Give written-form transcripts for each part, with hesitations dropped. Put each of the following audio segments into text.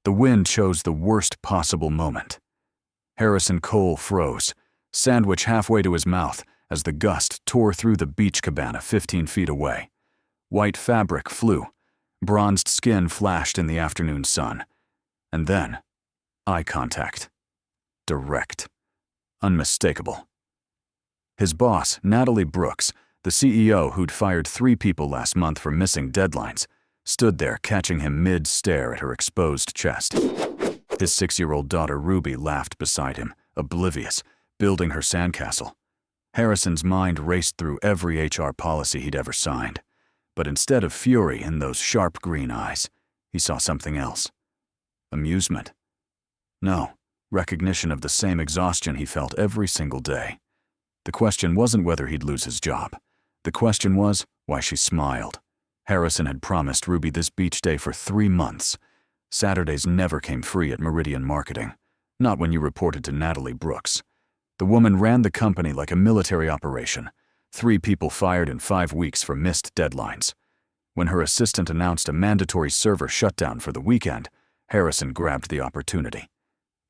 The wind chose the worst possible moment. Harrison Cole froze, sandwich halfway to his mouth, as the gust tore through the beach cabana 15 feet away. White fabric flew. Bronzed skin flashed in the afternoon sun. And then, eye contact. Direct. Unmistakable. His boss, Natalie Brooks, the CEO who'd fired 3 people last month for missing deadlines, stood there catching him mid-stare at her exposed chest. His 6-year-old daughter Ruby laughed beside him, oblivious, building her sandcastle. Harrison's mind raced through every HR policy he'd ever signed. But instead of fury in those sharp green eyes, he saw something else. Amusement. No, recognition of the same exhaustion he felt every single day. The question wasn't whether he'd lose his job. The question was why she smiled. Harrison had promised Ruby this beach day for 3 months. Saturdays never came free at Meridian Marketing, not when you reported to Natalie Brooks. The woman ran the company like a military operation. 3 people fired in 5 weeks for missed deadlines. When her assistant announced a mandatory server shutdown for the weekend, Harrison grabbed the opportunity.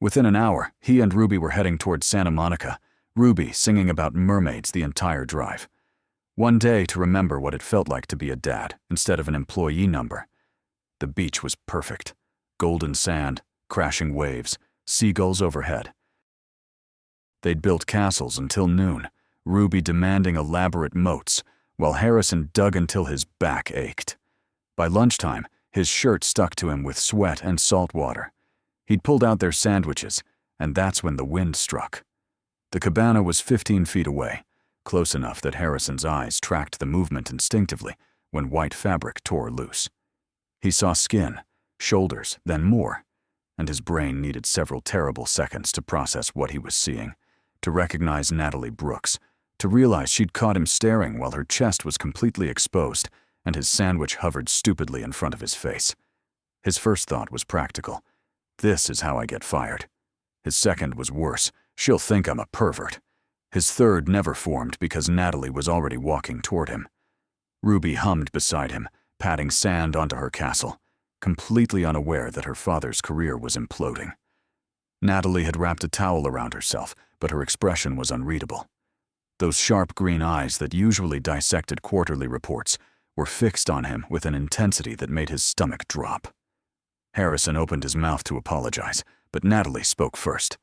Within an hour, he and Ruby were heading toward Santa Monica, Ruby singing about mermaids the entire drive. One day to remember what it felt like to be a dad instead of an employee number. The beach was perfect. Golden sand, crashing waves, seagulls overhead. They'd built castles until noon, Ruby demanding elaborate moats, while Harrison dug until his back ached. By lunchtime, his shirt stuck to him with sweat and salt water. He'd pulled out their sandwiches, and that's when the wind struck. The cabana was 15 feet away, close enough that Harrison's eyes tracked the movement instinctively when white fabric tore loose. He saw skin, shoulders, then more, and his brain needed several terrible seconds to process what he was seeing, to recognize Natalie Brooks, to realize she'd caught him staring while her chest was completely exposed and his sandwich hovered stupidly in front of his face. His first thought was practical. This is how I get fired. His second was worse. She'll think I'm a pervert. His third never formed because Natalie was already walking toward him. Ruby hummed beside him, patting sand onto her castle, completely unaware that her father's career was imploding. Natalie had wrapped a towel around herself, but her expression was unreadable. Those sharp green eyes that usually dissected quarterly reports were fixed on him with an intensity that made his stomach drop. Harrison opened his mouth to apologize, but Natalie spoke first.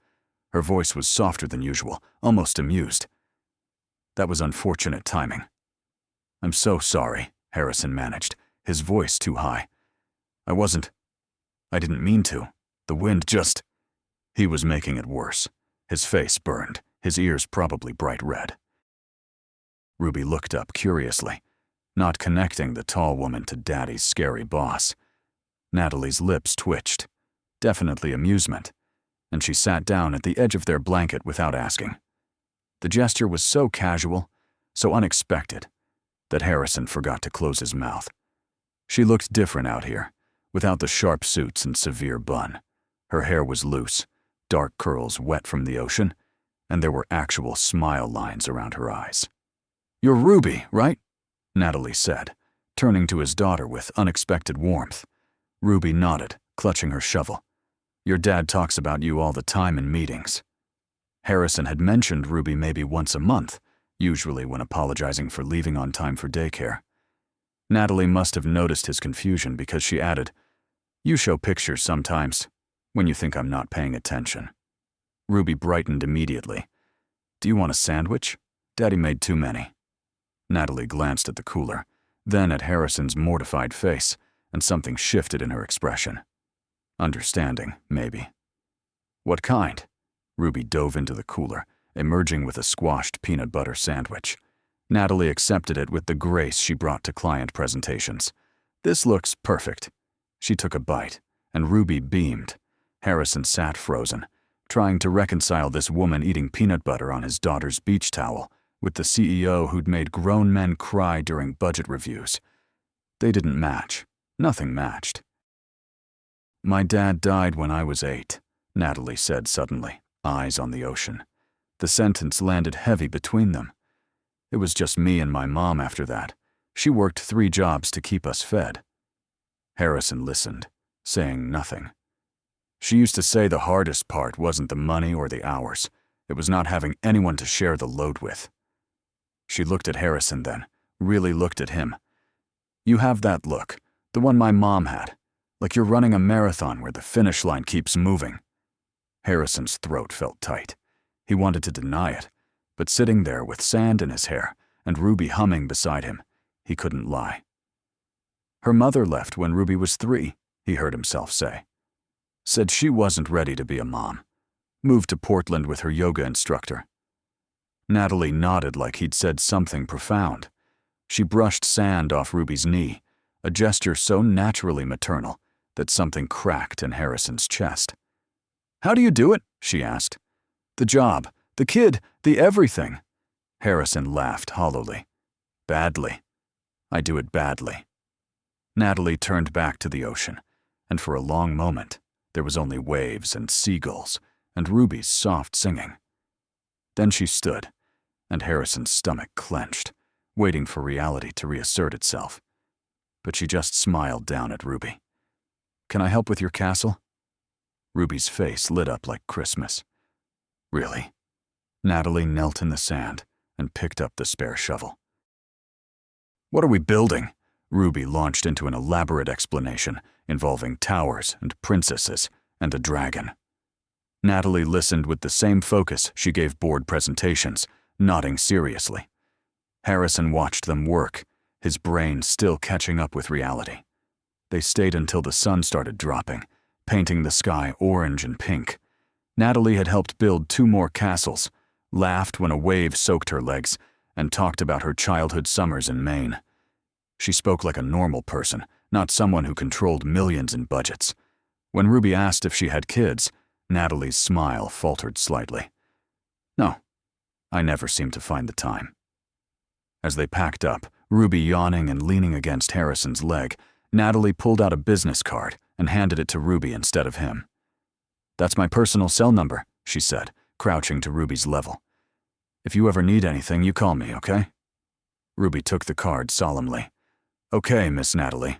Her voice was softer than usual, almost amused. That was unfortunate timing. I'm so sorry, Harrison managed, his voice too high. I didn't mean to. The wind just... He was making it worse. His face burned, his ears probably bright red. Ruby looked up curiously, not connecting the tall woman to Daddy's scary boss. Natalie's lips twitched, definitely amusement, and she sat down at the edge of their blanket without asking. The gesture was so casual, so unexpected, that Harrison forgot to close his mouth. She looked different out here, without the sharp suits and severe bun. Her hair was loose, dark curls wet from the ocean, and there were actual smile lines around her eyes. "You're Ruby, right?" Natalie said, turning to his daughter with unexpected warmth. Ruby nodded, clutching her shovel. "Your dad talks about you all the time in meetings." Harrison had mentioned Ruby maybe once a month, usually when apologizing for leaving on time for daycare. Natalie must have noticed his confusion because she added, "You show pictures sometimes, when you think I'm not paying attention." Ruby brightened immediately. "Do you want a sandwich? Daddy made too many." Natalie glanced at the cooler, then at Harrison's mortified face, and something shifted in her expression. Understanding, maybe. "What kind?" Ruby dove into the cooler, emerging with a squashed peanut butter sandwich. Natalie accepted it with the grace she brought to client presentations. "This looks perfect." She took a bite, and Ruby beamed. Harrison sat frozen, trying to reconcile this woman eating peanut butter on his daughter's beach towel with the CEO who'd made grown men cry during budget reviews. They didn't match. Nothing matched. "My dad died when I was 8, Natalie said suddenly, eyes on the ocean. The sentence landed heavy between them. It was just me and my mom after that. She worked 3 jobs to keep us fed. Harrison listened, saying nothing. She used to say the hardest part wasn't the money or the hours. It was not having anyone to share the load with. She looked at Harrison then, really looked at him. You have that look, the one my mom had, like you're running a marathon where the finish line keeps moving. Harrison's throat felt tight. He wanted to deny it, but sitting there with sand in his hair and Ruby humming beside him, he couldn't lie. Her mother left when Ruby was 3, he heard himself say. Said she wasn't ready to be a mom. Moved to Portland with her yoga instructor. Natalie nodded like he'd said something profound. She brushed sand off Ruby's knee, a gesture so naturally maternal that something cracked in Harrison's chest. How do you do it? She asked. The job, the kid, the everything. Harrison laughed hollowly. Badly. I do it badly. Natalie turned back to the ocean, and for a long moment, there was only waves and seagulls and Ruby's soft singing. Then she stood, and Harrison's stomach clenched, waiting for reality to reassert itself. But she just smiled down at Ruby. Can I help with your castle? Ruby's face lit up like Christmas. Really? Natalie knelt in the sand and picked up the spare shovel. What are we building? Ruby launched into an elaborate explanation involving towers and princesses and a dragon. Natalie listened with the same focus she gave board presentations, nodding seriously. Harrison watched them work, his brain still catching up with reality. They stayed until the sun started dropping, painting the sky orange and pink. Natalie had helped build 2 more castles, laughed when a wave soaked her legs, and talked about her childhood summers in Maine. She spoke like a normal person, not someone who controlled millions in budgets. When Ruby asked if she had kids, Natalie's smile faltered slightly. No, I never seemed to find the time. As they packed up, Ruby yawning and leaning against Harrison's leg, Natalie pulled out a business card and handed it to Ruby instead of him. That's my personal cell number, she said, crouching to Ruby's level. If you ever need anything, you call me, okay? Ruby took the card solemnly. Okay, Miss Natalie.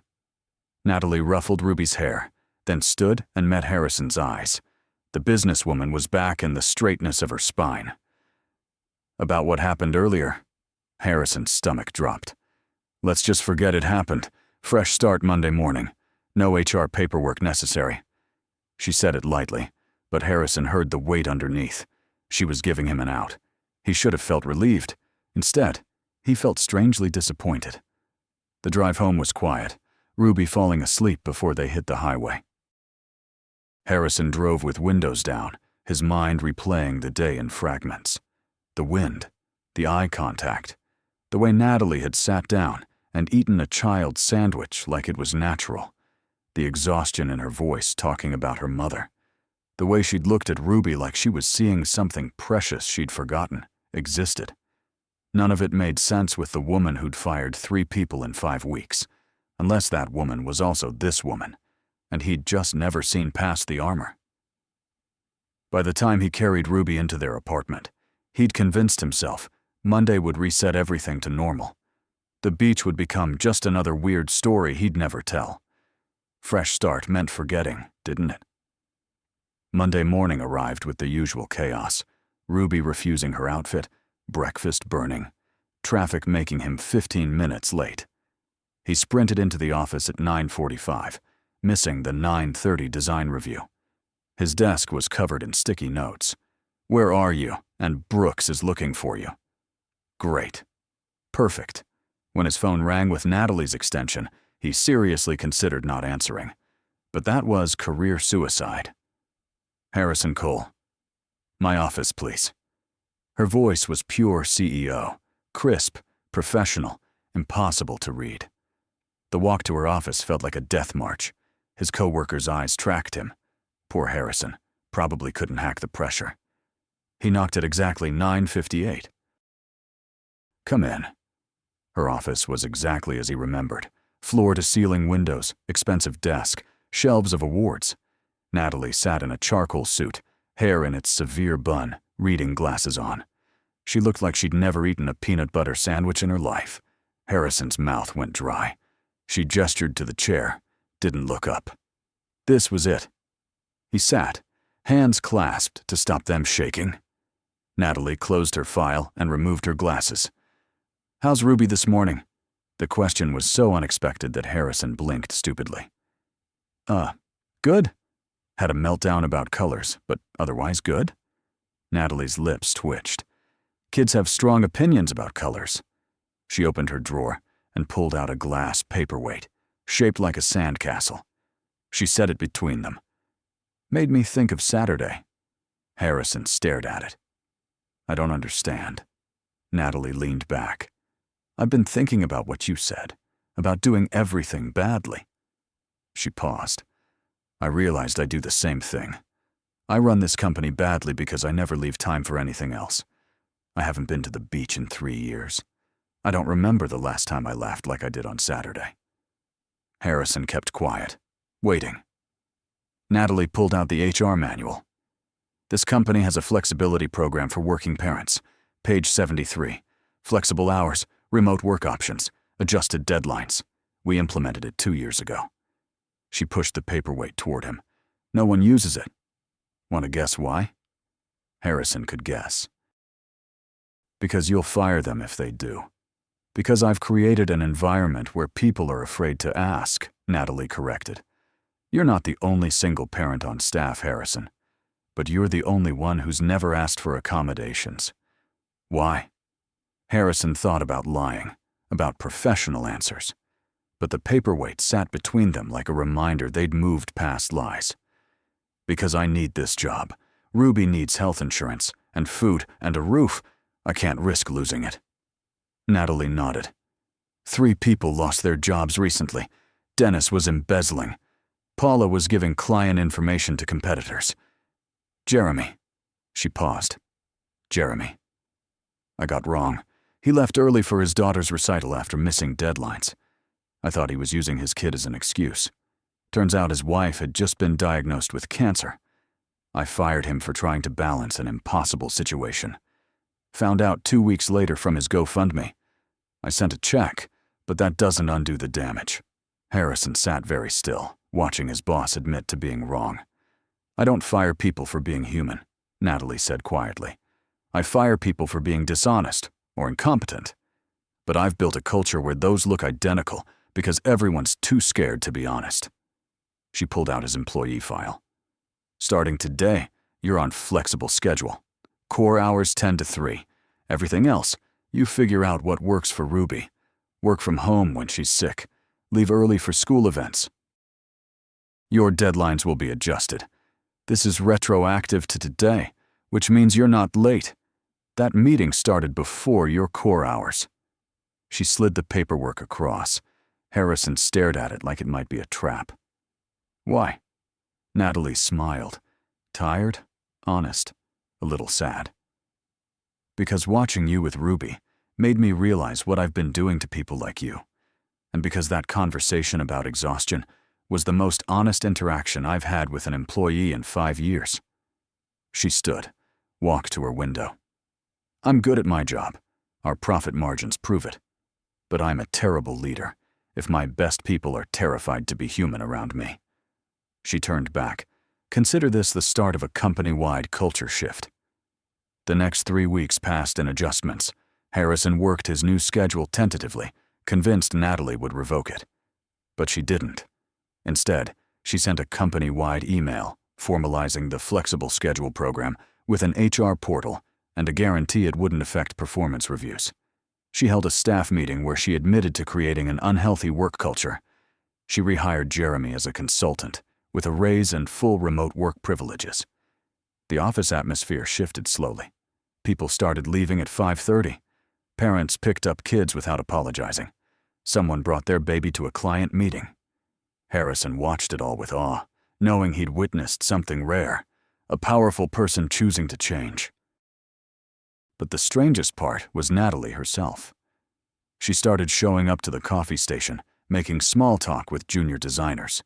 Natalie ruffled Ruby's hair, then stood and met Harrison's eyes. The businesswoman was back in the straightness of her spine. About what happened earlier? Harrison's stomach dropped. Let's just forget it happened. Fresh start Monday morning. No HR paperwork necessary. She said it lightly, but Harrison heard the weight underneath. She was giving him an out. He should have felt relieved. Instead, he felt strangely disappointed. The drive home was quiet, Ruby falling asleep before they hit the highway. Harrison drove with windows down, his mind replaying the day in fragments. The wind, the eye contact, the way Natalie had sat down and eaten a child's sandwich like it was natural, the exhaustion in her voice talking about her mother, the way she'd looked at Ruby like she was seeing something precious she'd forgotten existed. None of it made sense with the woman who'd fired 3 people in 5 weeks, unless that woman was also this woman, and he'd just never seen past the armor. By the time he carried Ruby into their apartment, he'd convinced himself Monday would reset everything to normal. The beach would become just another weird story he'd never tell. Fresh start meant forgetting, didn't it? Monday morning arrived with the usual chaos. Ruby refusing her outfit, breakfast burning, traffic making him 15 minutes late. He sprinted into the office at 9:45, missing the 9:30 design review. His desk was covered in sticky notes. Where are you? And Brooks is looking for you. Great. Perfect. When his phone rang with Natalie's extension, he seriously considered not answering. But that was career suicide. Harrison Cole. My office, please. Her voice was pure CEO, crisp, professional, impossible to read. The walk to her office felt like a death march. His coworkers' eyes tracked him. Poor Harrison, probably couldn't hack the pressure. He knocked at exactly 9:58. Come in. Her office was exactly as he remembered. Floor-to-ceiling windows, expensive desk, shelves of awards. Natalie sat in a charcoal suit, hair in its severe bun, reading glasses on. She looked like she'd never eaten a peanut butter sandwich in her life. Harrison's mouth went dry. She gestured to the chair, didn't look up. This was it. He sat, hands clasped to stop them shaking. Natalie closed her file and removed her glasses. "How's Ruby this morning?" The question was so unexpected that Harrison blinked stupidly. Good. Had a meltdown about colors, but otherwise good." Natalie's lips twitched. Kids have strong opinions about colors. She opened her drawer and pulled out a glass paperweight, shaped like a sandcastle. She set it between them. "Made me think of Saturday." Harrison stared at it. "I don't understand." Natalie leaned back. "I've been thinking about what you said, about doing everything badly." She paused. "I realized I do the same thing. I run this company badly because I never leave time for anything else. I haven't been to the beach in 3 years. I don't remember the last time I laughed like I did on Saturday." Harrison kept quiet, waiting. Natalie pulled out the HR manual. "This company has a flexibility program for working parents. Page 73. Flexible hours, remote work options, adjusted deadlines. We implemented it 2 years ago." She pushed the paperweight toward him. "No one uses it. Want to guess why?" Harrison could guess. "Because you'll fire them if they do. Because I've created an environment where people are afraid to ask," Natalie corrected. "You're not the only single parent on staff, Harrison. But you're the only one who's never asked for accommodations. Why?" Harrison thought about lying, about professional answers. But the paperweight sat between them like a reminder they'd moved past lies. "Because I need this job. Ruby needs health insurance, and food, and a roof. I can't risk losing it." Natalie nodded. 3 people lost their jobs recently. Dennis was embezzling. Paula was giving client information to competitors. Jeremy. She paused. Jeremy. I got wrong. He left early for his daughter's recital after missing deadlines. I thought he was using his kid as an excuse. Turns out his wife had just been diagnosed with cancer. I fired him for trying to balance an impossible situation. Found out 2 weeks later from his GoFundMe. I sent a check, but that doesn't undo the damage. Harrison sat very still, watching his boss admit to being wrong. I don't fire people for being human, Natalie said quietly. I fire people for being dishonest or incompetent. But I've built a culture where those look identical because everyone's too scared to be honest. She pulled out his employee file. Starting today, you're on flexible schedule. Core hours 10 to 3. Everything else, you figure out what works for Ruby. Work from home when she's sick. Leave early for school events. Your deadlines will be adjusted. This is retroactive to today, which means you're not late. That meeting started before your core hours. She slid the paperwork across. Harrison stared at it like it might be a trap. Why? Natalie smiled. Tired, honest, a little sad. Because watching you with Ruby made me realize what I've been doing to people like you. And because that conversation about exhaustion was the most honest interaction I've had with an employee in 5 years. She stood, walked to her window. I'm good at my job. Our profit margins prove it. But I'm a terrible leader if my best people are terrified to be human around me. She turned back. Consider this the start of a company-wide culture shift. The next 3 weeks passed in adjustments. Harrison worked his new schedule tentatively, convinced Natalie would revoke it. But she didn't. Instead, she sent a company-wide email formalizing the flexible schedule program with an HR portal and a guarantee it wouldn't affect performance reviews. She held a staff meeting where she admitted to creating an unhealthy work culture. She rehired Jeremy as a consultant, with a raise and full remote work privileges. The office atmosphere shifted slowly. People started leaving at 5:30. Parents picked up kids without apologizing. Someone brought their baby to a client meeting. Harrison watched it all with awe, knowing he'd witnessed something rare, a powerful person choosing to change. But the strangest part was Natalie herself. She started showing up to the coffee station, making small talk with junior designers.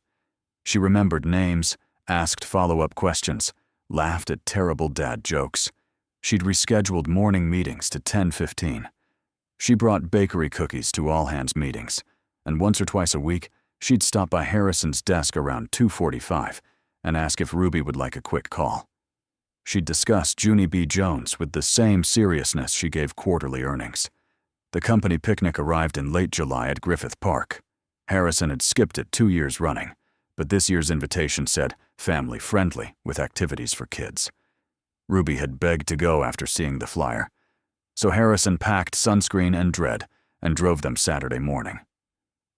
She remembered names, asked follow-up questions, laughed at terrible dad jokes. She'd rescheduled morning meetings to 10:15. She brought bakery cookies to all-hands meetings, and once or twice a week, she'd stop by Harrison's desk around 2:45, and ask if Ruby would like a quick call. She'd discuss Junie B. Jones with the same seriousness she gave quarterly earnings. The company picnic arrived in late July at Griffith Park. Harrison had skipped it 2 years running, but this year's invitation said family-friendly with activities for kids. Ruby had begged to go after seeing the flyer, so Harrison packed sunscreen and dread and drove them Saturday morning.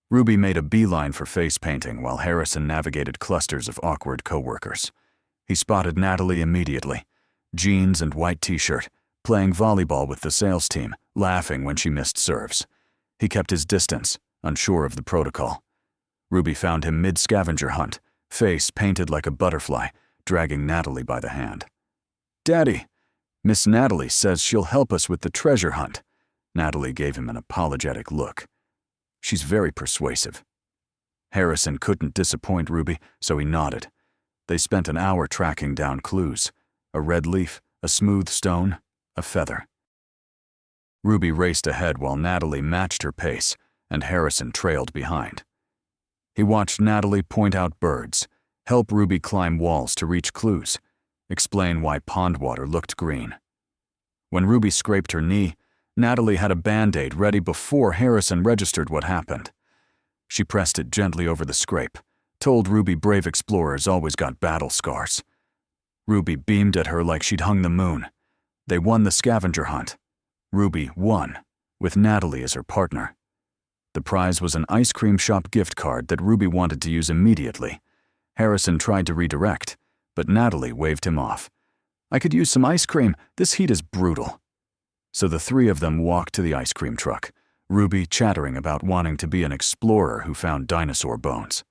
Ruby made a beeline for face painting while Harrison navigated clusters of awkward coworkers. He spotted Natalie immediately, jeans and white t-shirt, playing volleyball with the sales team, laughing when she missed serves. He kept his distance, unsure of the protocol. Ruby found him mid-scavenger hunt, face painted like a butterfly, dragging Natalie by the hand. "Daddy, Miss Natalie says she'll help us with the treasure hunt." Natalie gave him an apologetic look. "She's very persuasive." Harrison couldn't disappoint Ruby, so he nodded. They spent an hour tracking down clues: a red leaf, a smooth stone, a feather. Ruby raced ahead while Natalie matched her pace, and Harrison trailed behind. He watched Natalie point out birds, help Ruby climb walls to reach clues, explain why pond water looked green. When Ruby scraped her knee, Natalie had a Band-Aid ready before Harrison registered what happened. She pressed it gently over the scrape, told Ruby brave explorers always got battle scars. Ruby beamed at her like she'd hung the moon. They won the scavenger hunt. Ruby won, with Natalie as her partner. The prize was an ice cream shop gift card that Ruby wanted to use immediately. Harrison tried to redirect, but Natalie waved him off. "I could use some ice cream. This heat is brutal." So the three of them walked to the ice cream truck, Ruby chattering about wanting to be an explorer who found dinosaur bones.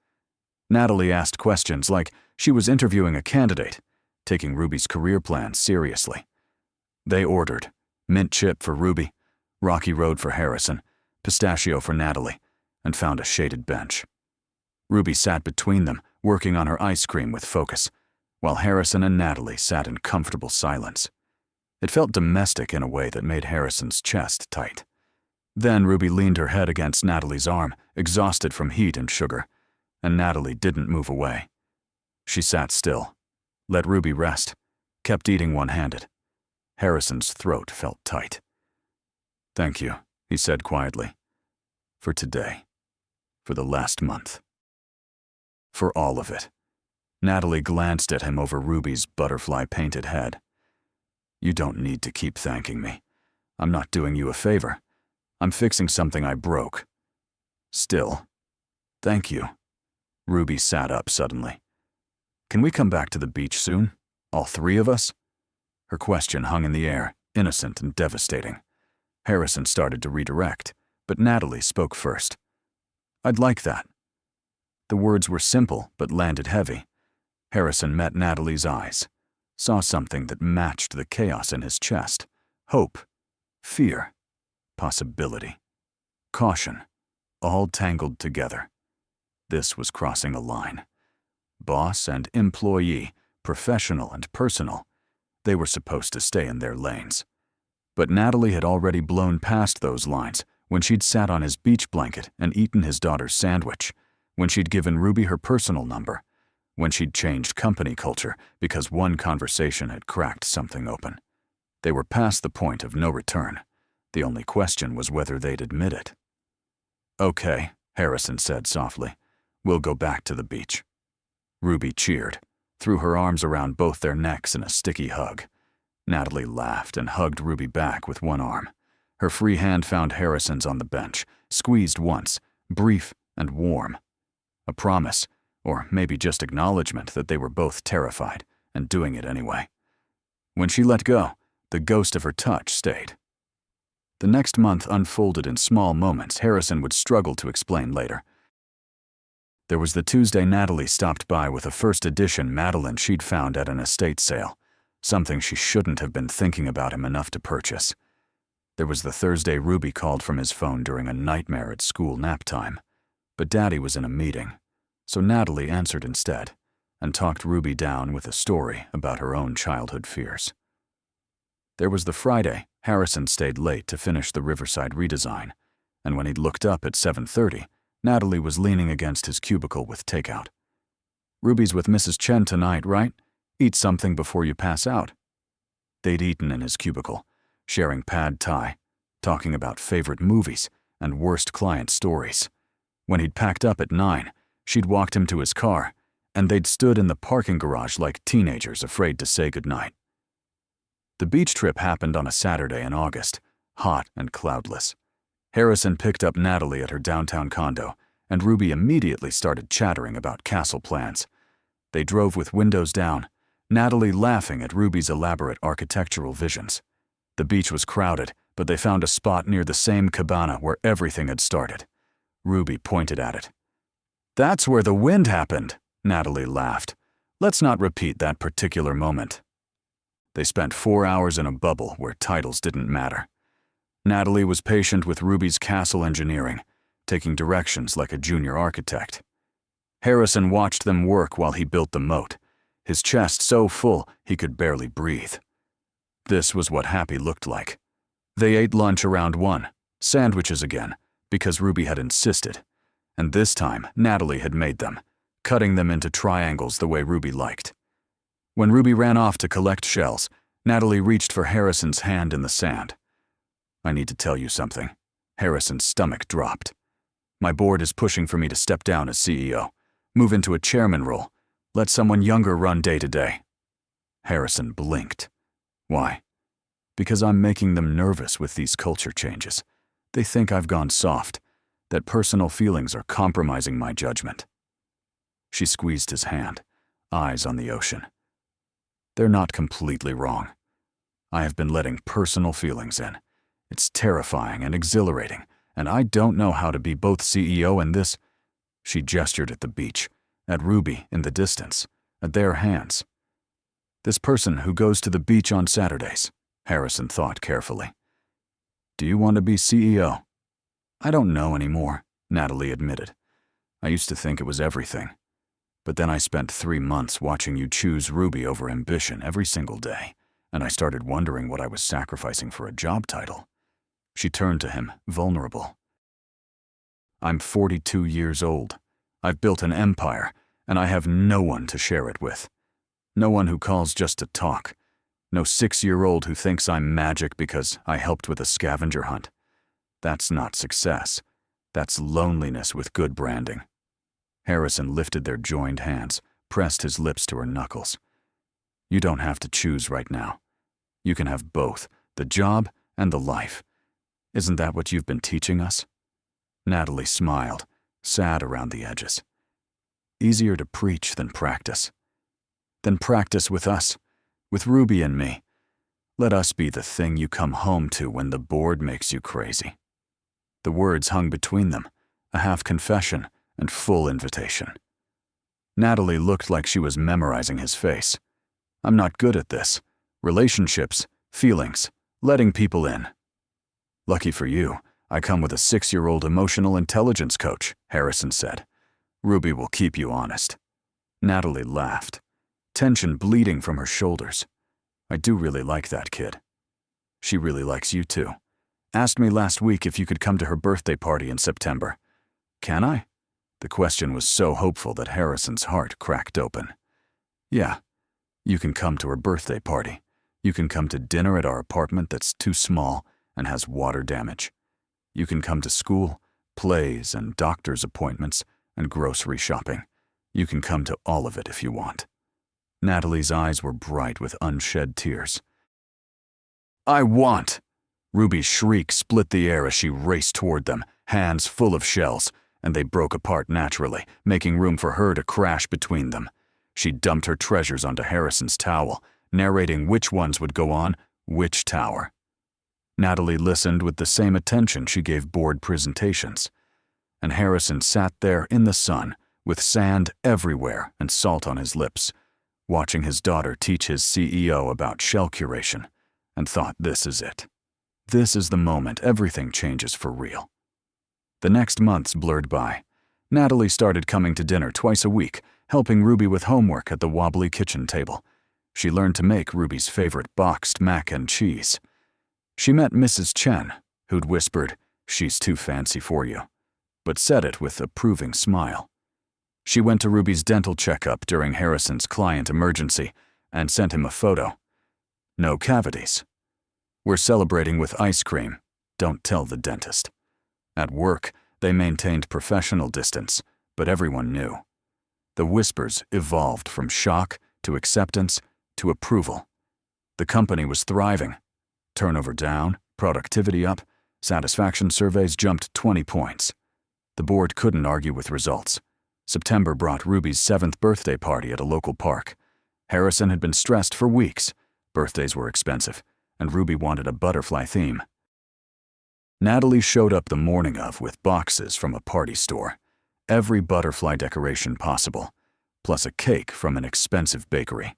Natalie asked questions like she was interviewing a candidate, taking Ruby's career plans seriously. They ordered mint chip for Ruby, Rocky Road for Harrison, pistachio for Natalie, and found a shaded bench. Ruby sat between them, working on her ice cream with focus, while Harrison and Natalie sat in comfortable silence. It felt domestic in a way that made Harrison's chest tight. Then Ruby leaned her head against Natalie's arm, exhausted from heat and sugar, and Natalie didn't move away. She sat still, let Ruby rest, kept eating one-handed. Harrison's throat felt tight. "Thank you," he said quietly. "For today. For the last month. For all of it." Natalie glanced at him over Ruby's butterfly-painted head. "You don't need to keep thanking me. I'm not doing you a favor. I'm fixing something I broke. Still, thank you." Ruby sat up suddenly. "Can we come back to the beach soon? All three of us?" Her question hung in the air, innocent and devastating. Harrison started to redirect, but Natalie spoke first. "I'd like that." The words were simple, but landed heavy. Harrison met Natalie's eyes, saw something that matched the chaos in his chest: hope, fear, possibility, caution, all tangled together. This was crossing a line. Boss and employee, professional and personal, they were supposed to stay in their lanes. But Natalie had already blown past those lines when she'd sat on his beach blanket and eaten his daughter's sandwich, when she'd given Ruby her personal number, when she'd changed company culture because one conversation had cracked something open. They were past the point of no return. The only question was whether they'd admit it. "Okay," Harrison said softly. "We'll go back to the beach." Ruby cheered, threw her arms around both their necks in a sticky hug. Natalie laughed and hugged Ruby back with one arm. Her free hand found Harrison's on the bench, squeezed once, brief and warm. A promise, or maybe just acknowledgement that they were both terrified and doing it anyway. When she let go, the ghost of her touch stayed. The next month unfolded in small moments Harrison would struggle to explain later. There was the Tuesday Natalie stopped by with a first edition Madeline she'd found at an estate sale, something she shouldn't have been thinking about him enough to purchase. There was the Thursday Ruby called from his phone during a nightmare at school nap time, but Daddy was in a meeting, so Natalie answered instead and talked Ruby down with a story about her own childhood fears. There was the Friday Harrison stayed late to finish the Riverside redesign, and when he'd looked up at 7:30, Natalie was leaning against his cubicle with takeout. "Ruby's with Mrs. Chen tonight, right? Eat something before you pass out." They'd eaten in his cubicle, sharing pad thai, talking about favorite movies and worst client stories. When he'd packed up at 9, she'd walked him to his car, and they'd stood in the parking garage like teenagers afraid to say goodnight. The beach trip happened on a Saturday in August, hot and cloudless. Harrison picked up Natalie at her downtown condo, and Ruby immediately started chattering about castle plans. They drove with windows down, Natalie laughing at Ruby's elaborate architectural visions. The beach was crowded, but they found a spot near the same cabana where everything had started. Ruby pointed at it. "That's where the wind happened," Natalie laughed. "Let's not repeat that particular moment." They spent 4 hours in a bubble where titles didn't matter. Natalie was patient with Ruby's castle engineering, taking directions like a junior architect. Harrison watched them work while he built the moat, his chest so full he could barely breathe. This was what happy looked like. They ate lunch around 1, sandwiches again, because Ruby had insisted. And this time, Natalie had made them, cutting them into triangles the way Ruby liked. When Ruby ran off to collect shells, Natalie reached for Harrison's hand in the sand. "I need to tell you something." Harrison's stomach dropped. "My board is pushing for me to step down as CEO, move into a chairman role, let someone younger run day-to-day." Harrison blinked. "Why?" "Because I'm making them nervous with these culture changes. They think I've gone soft, that personal feelings are compromising my judgment." She squeezed his hand, eyes on the ocean. "They're not completely wrong. I have been letting personal feelings in. It's terrifying and exhilarating, and I don't know how to be both CEO and this." She gestured at the beach, at Ruby in the distance, at their hands. "This person who goes to the beach on Saturdays," Harrison thought carefully. "Do you want to be CEO?" "I don't know anymore," Natalie admitted. "I used to think it was everything. But then I spent 3 months watching you choose Ruby over ambition every single day, and I started wondering what I was sacrificing for a job title." She turned to him, vulnerable. "I'm 42 years old. I've built an empire, and I have no one to share it with. No one who calls just to talk. No 6-year-old who thinks I'm magic because I helped with a scavenger hunt. That's not success. That's loneliness with good branding." Harrison lifted their joined hands, pressed his lips to her knuckles. "You don't have to choose right now. You can have both, the job and the life. Isn't that what you've been teaching us?" Natalie smiled, sad around the edges. "Easier to preach than practice." "Then practice with us, with Ruby and me. Let us be the thing you come home to when the board makes you crazy." The words hung between them, a half confession and full invitation. Natalie looked like she was memorizing his face. "I'm not good at this. Relationships, feelings, letting people in." "Lucky for you, I come with a 6-year-old emotional intelligence coach," Harrison said. "Ruby will keep you honest." Natalie laughed, tension bleeding from her shoulders. "I do really like that kid." "She really likes you too. Asked me last week if you could come to her birthday party in September." "Can I?" The question was so hopeful that Harrison's heart cracked open. "Yeah, you can come to her birthday party. You can come to dinner at our apartment that's too small and has water damage. You can come to school, plays, and doctor's appointments, and grocery shopping. You can come to all of it if you want." Natalie's eyes were bright with unshed tears. "I want!" Ruby's shriek split the air as she raced toward them, hands full of shells, and they broke apart naturally, making room for her to crash between them. She dumped her treasures onto Harrison's towel, narrating which ones would go on which tower. Natalie listened with the same attention she gave board presentations. And Harrison sat there in the sun, with sand everywhere and salt on his lips, watching his daughter teach his CEO about shell curation, and thought, this is it. This is the moment everything changes for real. The next months blurred by. Natalie started coming to dinner twice a week, helping Ruby with homework at the wobbly kitchen table. She learned to make Ruby's favorite boxed mac and cheese. She met Mrs. Chen, who'd whispered, "She's too fancy for you," but said it with approving smile. She went to Ruby's dental checkup during Harrison's client emergency and sent him a photo. No cavities. We're celebrating with ice cream. Don't tell the dentist. At work, they maintained professional distance, but everyone knew. The whispers evolved from shock to acceptance to approval. The company was thriving. Turnover down, productivity up, satisfaction surveys jumped 20 points. The board couldn't argue with results. September brought Ruby's 7th birthday party at a local park. Harrison had been stressed for weeks. Birthdays were expensive, and Ruby wanted a butterfly theme. Natalie showed up the morning of with boxes from a party store. Every butterfly decoration possible, plus a cake from an expensive bakery.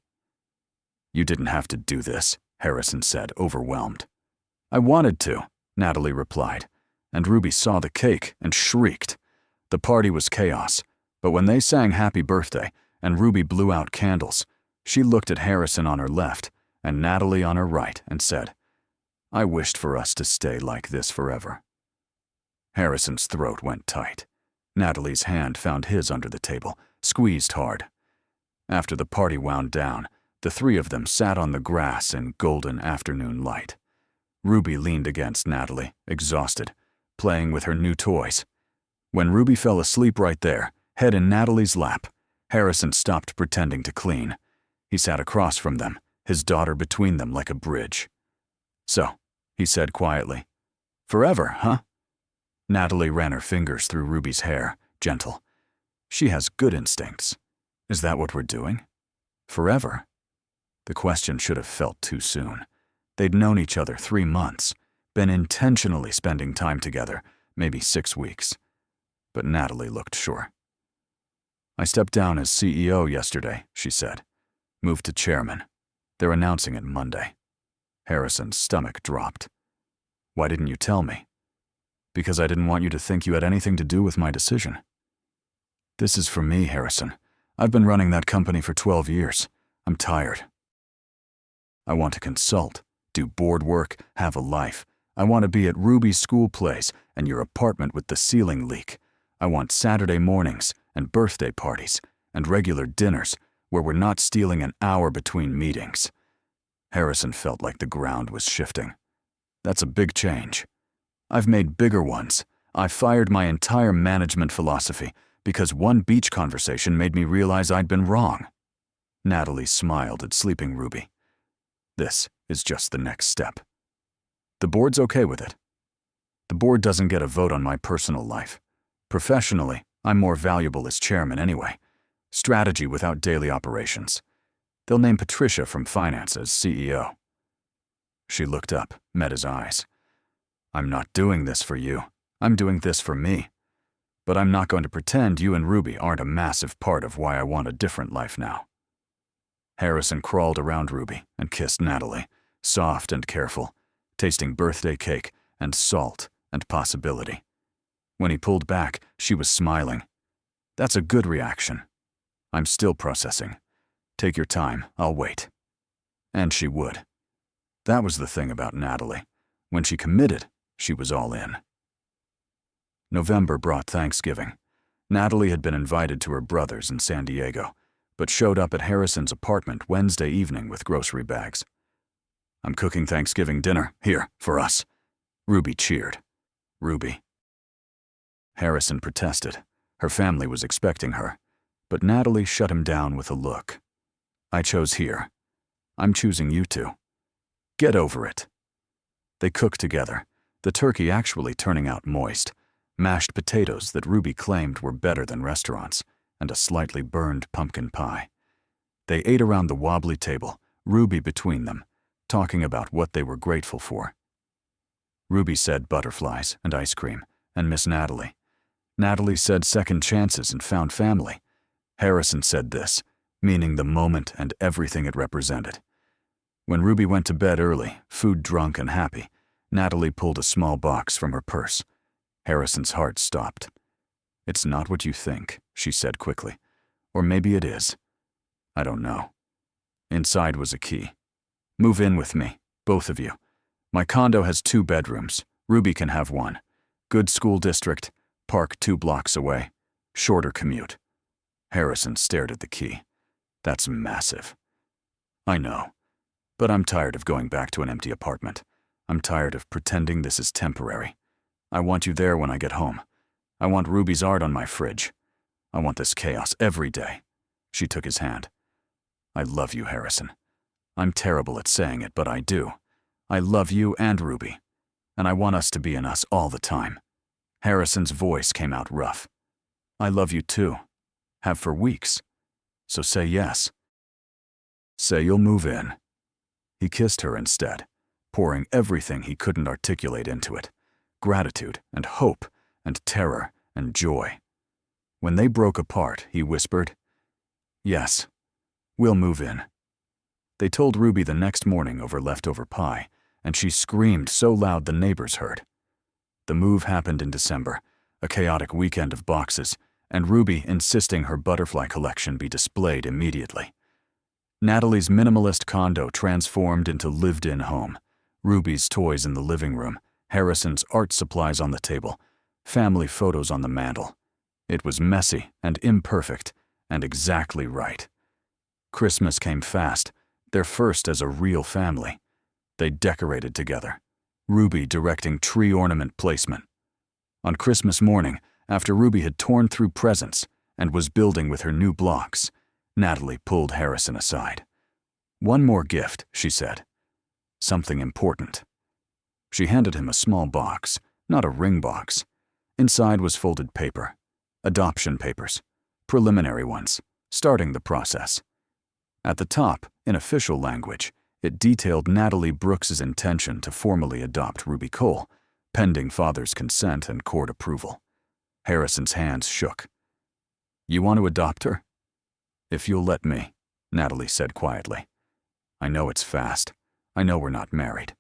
You didn't have to do this, Harrison said, overwhelmed. I wanted to, Natalie replied, and Ruby saw the cake and shrieked. The party was chaos, but when they sang happy birthday and Ruby blew out candles, she looked at Harrison on her left and Natalie on her right and said, I wished for us to stay like this forever. Harrison's throat went tight. Natalie's hand found his under the table, squeezed hard. After the party wound down, the three of them sat on the grass in golden afternoon light. Ruby leaned against Natalie, exhausted, playing with her new toys. When Ruby fell asleep right there, head in Natalie's lap, Harrison stopped pretending to clean. He sat across from them, his daughter between them like a bridge. So, he said quietly, forever, huh? Natalie ran her fingers through Ruby's hair, gentle. She has good instincts. Is that what we're doing? Forever? The question should have felt too soon. They'd known each other 3 months, been intentionally spending time together, maybe 6 weeks. But Natalie looked sure. I stepped down as CEO yesterday, she said. Moved to chairman. They're announcing it Monday. Harrison's stomach dropped. Why didn't you tell me? Because I didn't want you to think you had anything to do with my decision. This is for me, Harrison. I've been running that company for 12 years. I'm tired. I want to consult, do board work, have a life. I want to be at Ruby's school plays and your apartment with the ceiling leak. I want Saturday mornings and birthday parties and regular dinners where we're not stealing an hour between meetings. Harrison felt like the ground was shifting. That's a big change. I've made bigger ones. I fired my entire management philosophy because one beach conversation made me realize I'd been wrong. Natalie smiled at sleeping Ruby. This is just the next step. The board's okay with it. The board doesn't get a vote on my personal life. Professionally, I'm more valuable as chairman anyway. Strategy without daily operations. They'll name Patricia from finance as CEO. She looked up, met his eyes. I'm not doing this for you. I'm doing this for me. But I'm not going to pretend you and Ruby aren't a massive part of why I want a different life now. Harrison crawled around Ruby and kissed Natalie, soft and careful, tasting birthday cake and salt and possibility. When he pulled back, she was smiling. That's a good reaction. I'm still processing. Take your time, I'll wait. And she would. That was the thing about Natalie. When she committed, she was all in. November brought Thanksgiving. Natalie had been invited to her brother's in San Diego, but showed up at Harrison's apartment Wednesday evening with grocery bags. I'm cooking Thanksgiving dinner, here, for us. Ruby cheered. Ruby. Harrison protested. Her family was expecting her, but Natalie shut him down with a look. I chose here. I'm choosing you two. Get over it. They cooked together, the turkey actually turning out moist, mashed potatoes that Ruby claimed were better than restaurants, and a slightly burned pumpkin pie. They ate around the wobbly table, Ruby between them, talking about what they were grateful for. Ruby said butterflies and ice cream, and Miss Natalie. Natalie said second chances and found family. Harrison said this, meaning the moment and everything it represented. When Ruby went to bed early, food drunk and happy, Natalie pulled a small box from her purse. Harrison's heart stopped. It's not what you think, she said quickly. Or maybe it is. I don't know. Inside was a key. Move in with me, both of you. My condo has 2 bedrooms. Ruby can have 1. Good school district, park 2 blocks away. Shorter commute. Harrison stared at the key. That's massive. I know, but I'm tired of going back to an empty apartment. I'm tired of pretending this is temporary. I want you there when I get home. I want Ruby's art on my fridge. I want this chaos every day. She took his hand. I love you, Harrison. I'm terrible at saying it, but I do. I love you and Ruby, and I want us to be in us all the time. Harrison's voice came out rough. I love you too. Have for weeks. So say yes. Say you'll move in. He kissed her instead, pouring everything he couldn't articulate into it. Gratitude and hope and terror and joy. When they broke apart, he whispered, Yes, we'll move in. They told Ruby the next morning over leftover pie, and she screamed so loud the neighbors heard. The move happened in December, a chaotic weekend of boxes, and Ruby insisting her butterfly collection be displayed immediately. Natalie's minimalist condo transformed into lived-in home. Ruby's toys in the living room, Harrison's art supplies on the table, family photos on the mantel. It was messy and imperfect, and exactly right. Christmas came fast, their first as a real family. They decorated together, Ruby directing tree ornament placement. On Christmas morning, after Ruby had torn through presents and was building with her new blocks, Natalie pulled Harrison aside. One more gift, she said. Something important. She handed him a small box, not a ring box. Inside was folded paper, adoption papers, preliminary ones, starting the process. At the top, in official language, it detailed Natalie Brooks' intention to formally adopt Ruby Cole, pending father's consent and court approval. Harrison's hands shook. You want to adopt her? If you'll let me, Natalie said quietly. I know it's fast. I know we're not married.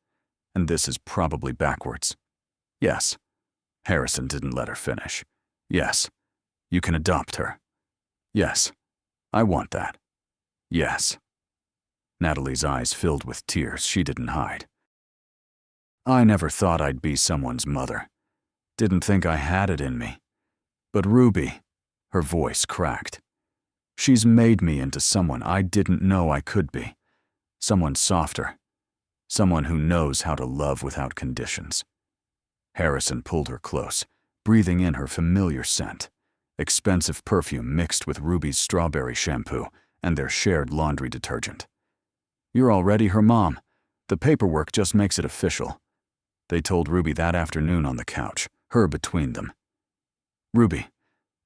And this is probably backwards. Yes. Harrison didn't let her finish. Yes. You can adopt her. Yes. I want that. Yes. Natalie's eyes filled with tears she didn't hide. I never thought I'd be someone's mother. Didn't think I had it in me. But Ruby, her voice cracked. She's made me into someone I didn't know I could be. Someone softer. Someone who knows how to love without conditions. Harrison pulled her close, breathing in her familiar scent. Expensive perfume mixed with Ruby's strawberry shampoo and their shared laundry detergent. You're already her mom. The paperwork just makes it official. They told Ruby that afternoon on the couch, her between them. Ruby,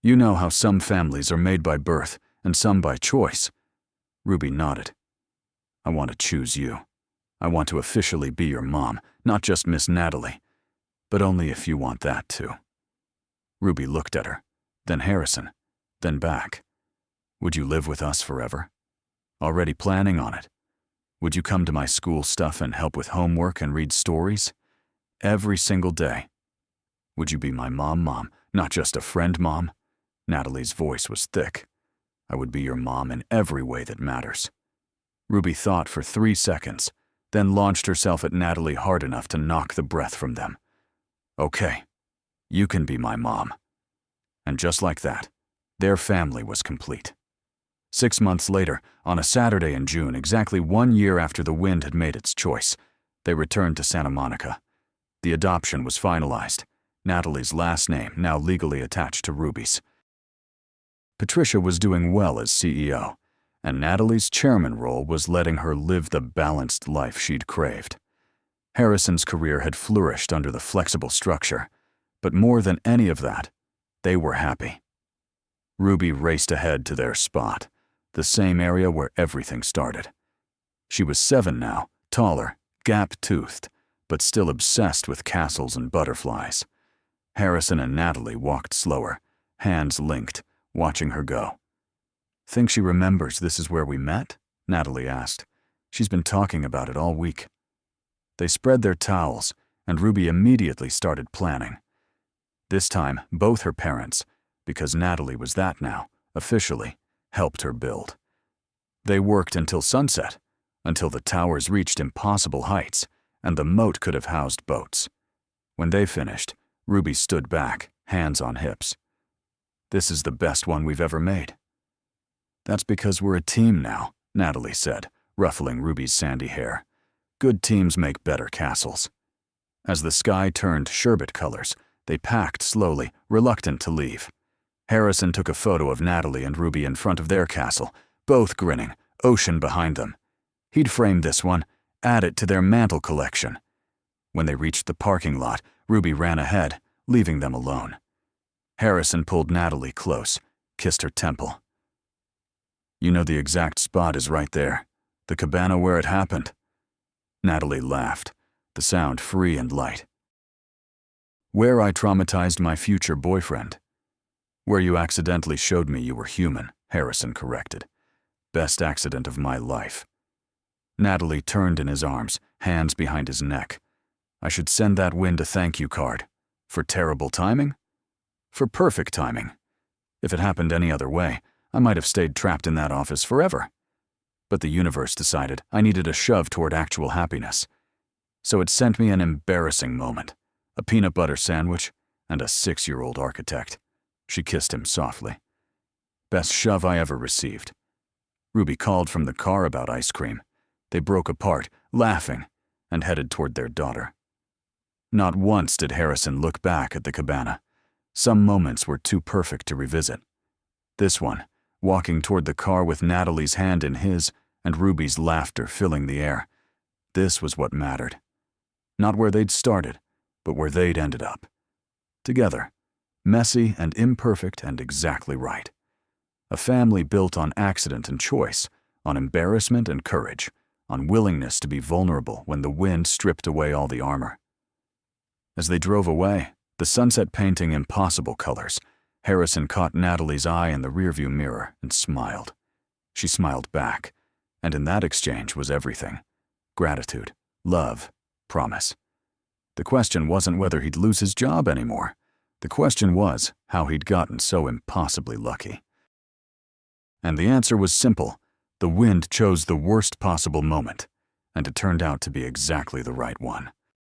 you know how some families are made by birth and some by choice. Ruby nodded. I want to choose you. I want to officially be your mom, not just Miss Natalie, but only if you want that too. Ruby looked at her, then Harrison, then back. Would you live with us forever? Already planning on it? Would you come to my school stuff and help with homework and read stories? Every single day. Would you be my mom, not just a friend mom? Natalie's voice was thick. I would be your mom in every way that matters. Ruby thought for 3 seconds, then launched herself at Natalie hard enough to knock the breath from them. Okay, you can be my mom. And just like that, their family was complete. 6 months later, on a Saturday in June, exactly 1 year after the wind had made its choice, they returned to Santa Monica. The adoption was finalized, Natalie's last name now legally attached to Ruby's. Patricia was doing well as CEO, and Natalie's chairman role was letting her live the balanced life she'd craved. Harrison's career had flourished under the flexible structure, but more than any of that, they were happy. Ruby raced ahead to their spot, the same area where everything started. She was 7 now, taller, gap-toothed, but still obsessed with castles and butterflies. Harrison and Natalie walked slower, hands linked, watching her go. Think she remembers this is where we met? Natalie asked. She's been talking about it all week. They spread their towels, and Ruby immediately started planning. This time, both her parents, because Natalie was that now, officially, helped her build. They worked until sunset, until the towers reached impossible heights, and the moat could have housed boats. When they finished, Ruby stood back, hands on hips. This is the best one we've ever made. That's because we're a team now, Natalie said, ruffling Ruby's sandy hair. Good teams make better castles. As the sky turned sherbet colors, they packed slowly, reluctant to leave. Harrison took a photo of Natalie and Ruby in front of their castle, both grinning, ocean behind them. He'd frame this one, add it to their mantle collection. When they reached the parking lot, Ruby ran ahead, leaving them alone. Harrison pulled Natalie close, kissed her temple. You know the exact spot is right there, the cabana where it happened. Natalie laughed, the sound free and light. Where I traumatized my future boyfriend. Where you accidentally showed me you were human, Harrison corrected. Best accident of my life. Natalie turned in his arms, hands behind his neck. I should send that wind a thank you card. For terrible timing? For perfect timing. If it happened any other way, I might have stayed trapped in that office forever. But the universe decided I needed a shove toward actual happiness. So it sent me an embarrassing moment. A peanut butter sandwich and a 6-year-old architect. She kissed him softly. Best shove I ever received. Ruby called from the car about ice cream. They broke apart, laughing, and headed toward their daughter. Not once did Harrison look back at the cabana. Some moments were too perfect to revisit. This one, walking toward the car with Natalie's hand in his and Ruby's laughter filling the air. This was what mattered. Not where they'd started, but where they'd ended up. Together, messy and imperfect and exactly right. A family built on accident and choice, on embarrassment and courage, on willingness to be vulnerable when the wind stripped away all the armor. As they drove away, the sunset painting impossible colors, Harrison caught Natalie's eye in the rearview mirror and smiled. She smiled back, and in that exchange was everything. Gratitude, love, promise. The question wasn't whether he'd lose his job anymore. The question was how he'd gotten so impossibly lucky. And the answer was simple. The wind chose the worst possible moment, and it turned out to be exactly the right one.